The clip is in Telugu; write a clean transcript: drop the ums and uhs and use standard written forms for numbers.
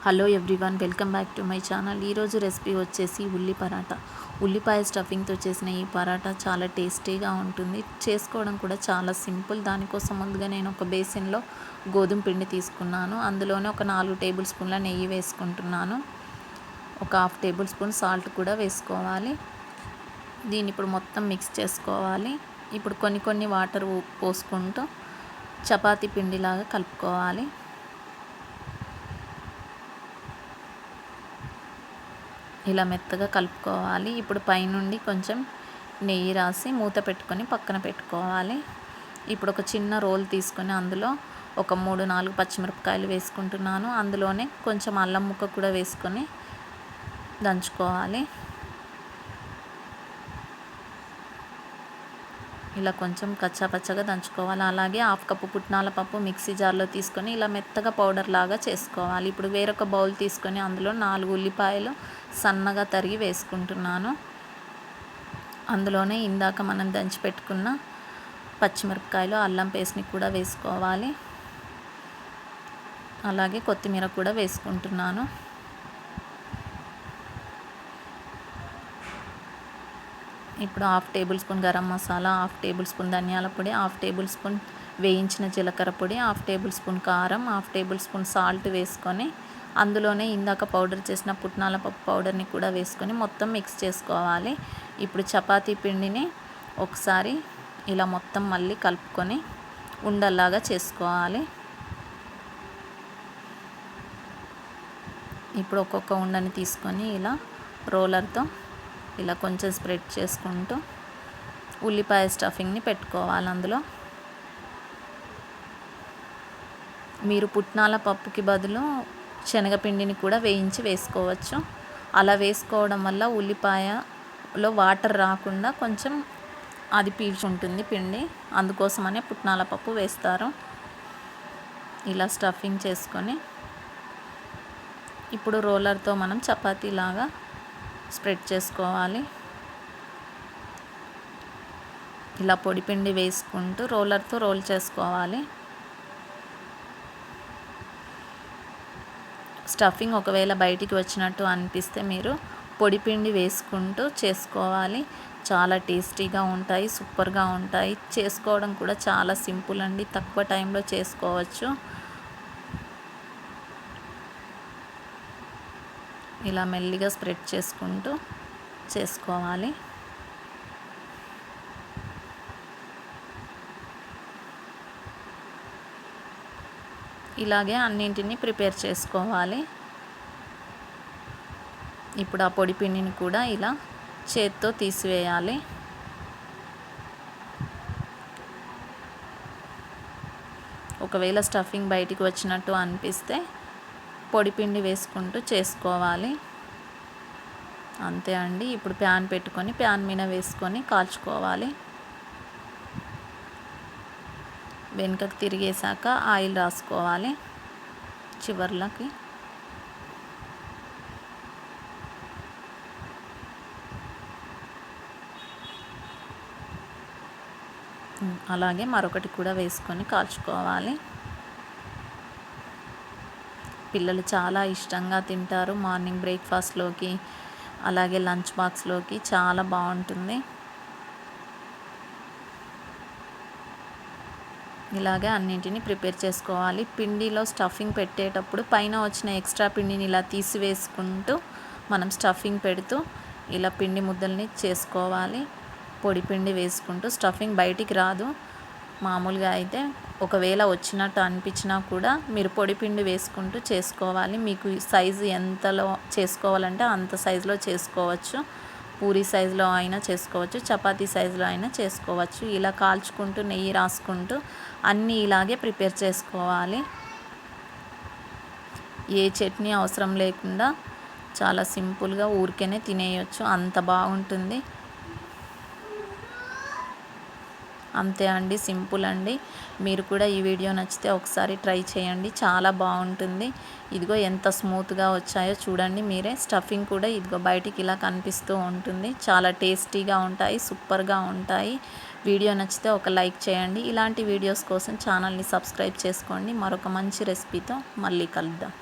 Hello everyone, welcome back to my channel. ఈరోజు రెసిపీ వచ్చేసి ఉల్లి పరాటా. ఉల్లిపాయ స్టఫింగ్తో చేసిన ఈ పరాటా చాలా టేస్టీగా ఉంటుంది. చేసుకోవడం కూడా చాలా సింపుల్. దానికోసం ముందుగా నేను ఒక బేసిన్లో గోధుమ పిండి తీసుకున్నాను. అందులోనే ఒక 4 టేబుల్ స్పూన్ల నెయ్యి వేసుకుంటున్నాను. ఒక 1/2 టేబుల్ స్పూన్ సాల్ట్ కూడా వేసుకోవాలి. దీన్ని ఇప్పుడు మొత్తం మిక్స్ చేసుకోవాలి. ఇప్పుడు కొన్ని వాటర్ పోసుకుంటూ చపాతీ పిండిలాగా కలుపుకోవాలి. ఇలా మెత్తగా కలుపుకోవాలి. ఇప్పుడు పైనుండి కొంచెం నెయ్యి రాసి మూత పెట్టుకొని పక్కన పెట్టుకోవాలి. ఇప్పుడు ఒక చిన్న రోల్ తీసుకొని అందులో ఒక 3-4 పచ్చిమిరపకాయలు వేసుకుంటున్నాను. అందులోనే కొంచెం అల్లం ముక్క కూడా వేసుకొని దంచుకోవాలి. ఇలా కొంచెం కచ్చాపచ్చగా దంచుకోవాలి. అలాగే 1/2 కప్పు పుట్నాల పప్పు మిక్సీ జార్లో తీసుకొని ఇలా మెత్తగా పౌడర్ లాగా చేసుకోవాలి. ఇప్పుడు వేరొక బౌల్ తీసుకొని అందులో 4 ఉల్లిపాయలు సన్నగా తరిగి వేసుకుంటున్నాను. అందులోనే ఇందాక మనం దంచి పెట్టుకున్న పచ్చిమిరపకాయలు, అల్లం పేస్ట్ని కూడా వేసుకోవాలి. అలాగే కొత్తిమీర కూడా వేసుకుంటున్నాను. ఇప్పుడు 1/2 table spoon garam masala, 1/2 table spoon ధనియాల పొడి, 1/2 టేబుల్ స్పూన్ వేయించిన జీలకర్ర పొడి, 1/2 టేబుల్ స్పూన్ కారం, 1/2 టేబుల్ స్పూన్ సాల్ట్ వేసుకొని అందులోనే ఇందాక పౌడర్ చేసిన పుట్నాల పప్పు పౌడర్ని కూడా వేసుకొని మొత్తం మిక్స్ చేసుకోవాలి. ఇప్పుడు చపాతీ పిండిని ఒకసారి ఇలా మొత్తం మళ్ళీ కలుపుకొని ఉండల్లాగా చేసుకోవాలి. ఇప్పుడు ఒక్కొక్క ఉండని తీసుకొని ఇలా రోలర్తో ఇలా కొంచెం స్ప్రెడ్ చేసుకుంటూ ఉల్లిపాయ స్టఫింగ్ని పెట్టుకోవాలి. అందులో మీరు పుట్నాల పప్పుకి బదులు శనగపిండిని కూడా వేయించి వేసుకోవచ్చు. అలా వేసుకోవడం వల్ల ఉల్లిపాయలో వాటర్ రాకుండా కొంచెం అది పీల్చుంటుంది పిండి. అందుకోసమనే పుట్నాల పప్పు వేస్తారు. ఇలా స్టఫింగ్ చేసుకొని ఇప్పుడు రోలర్తో మనం చపాతీలాగా స్ప్రెడ్ చేసుకోవాలి. ఇలా పొడిపిండి వేసుకుంటూ రోలర్తో రోల్ చేసుకోవాలి. స్టఫింగ్ ఒకవేళ బయటికి వచ్చినట్టు అనిపిస్తే మీరు పొడిపిండి వేసుకుంటూ చేసుకోవాలి. చాలా టేస్టీగా ఉంటాయి, సూపర్గా ఉంటాయి. చేసుకోవడం కూడా చాలా సింపుల్ అండి, తక్కువ టైంలో చేసుకోవచ్చు. ఇలా మెల్లిగా స్ప్రెడ్ చేసుకుంటూ చేసుకోవాలి. ఇలాగే అన్నింటినీ ప్రిపేర్ చేసుకోవాలి. ఇప్పుడు ఆ పొడి పిండిని కూడా ఇలా చేత్తో తీసివేయాలి. ఒకవేళ స్టఫింగ్ బయటికి వచ్చినట్టు అనిపిస్తే పొడిపిండి వేసుకుంటూ చేసుకోవాలి. అంతే అండి. ఇప్పుడు ప్యాన్ పెట్టుకొని ప్యాన్ మీద వేసుకొని కాల్చుకోవాలి. వెనుకకు తిరిగేసాక ఆయిల్ రాసుకోవాలి చివర్లకి. అలాగే మరొకటి కూడా వేసుకొని కాల్చుకోవాలి. పిల్లలు చాలా ఇష్టంగా తింటారు. మార్నింగ్ బ్రేక్ఫాస్ట్లోకి అలాగే లంచ్ బాక్స్లోకి చాలా బాగుంటుంది. ఇలాగే అన్నింటినీ ప్రిపేర్ చేసుకోవాలి. పిండిలో స్టఫింగ్ పెట్టేటప్పుడు పైన వచ్చిన ఎక్స్ట్రా పిండిని ఇలా తీసివేసుకుంటూ మనం స్టఫింగ్ పెడుతూ ఇలా పిండి ముద్దల్ని చేసుకోవాలి. పొడి పిండి వేసుకుంటూ స్టఫింగ్ బయటికి రాదు. మామూలుగా అయితే ఒకవేళ వచ్చినట్టు అనిపించినా కూడా మీరు పొడి పిండి వేసుకుంటూ చేసుకోవాలి. మీకు సైజు ఎంతలో చేసుకోవాలంటే అంత సైజులో చేసుకోవచ్చు. పూరీ సైజులో అయినా చేసుకోవచ్చు, చపాతీ సైజులో అయినా చేసుకోవచ్చు. ఇలా కాల్చుకుంటూ నెయ్యి రాసుకుంటూ అన్నీ ఇలాగే ప్రిపేర్ చేసుకోవాలి. ఏ చట్నీ అవసరం లేకుండా చాలా సింపుల్గా ఊరికేనే తినేయచ్చు, అంత బాగుంటుంది. అంతే అండి, సింపుల్ అండి. మీరు కూడా ఈ వీడియో నచ్చితే ఒకసారి ట్రై చేయండి, చాలా బాగుంటుంది. ఇదిగో ఎంత స్మూత్గా వచ్చాయో చూడండి మీరే. స్టఫింగ్ కూడా ఇదిగో బయటికి ఇలా కనిపిస్తూ ఉంటుంది. చాలా టేస్టీగా ఉంటాయి, సూపర్గా ఉంటాయి. వీడియో నచ్చితే ఒక లైక్ చేయండి. ఇలాంటి వీడియోస్ కోసం ఛానల్ని సబ్స్క్రైబ్ చేసుకోండి. మరొక మంచి రెసిపీతో మళ్ళీ కలుద్దాం.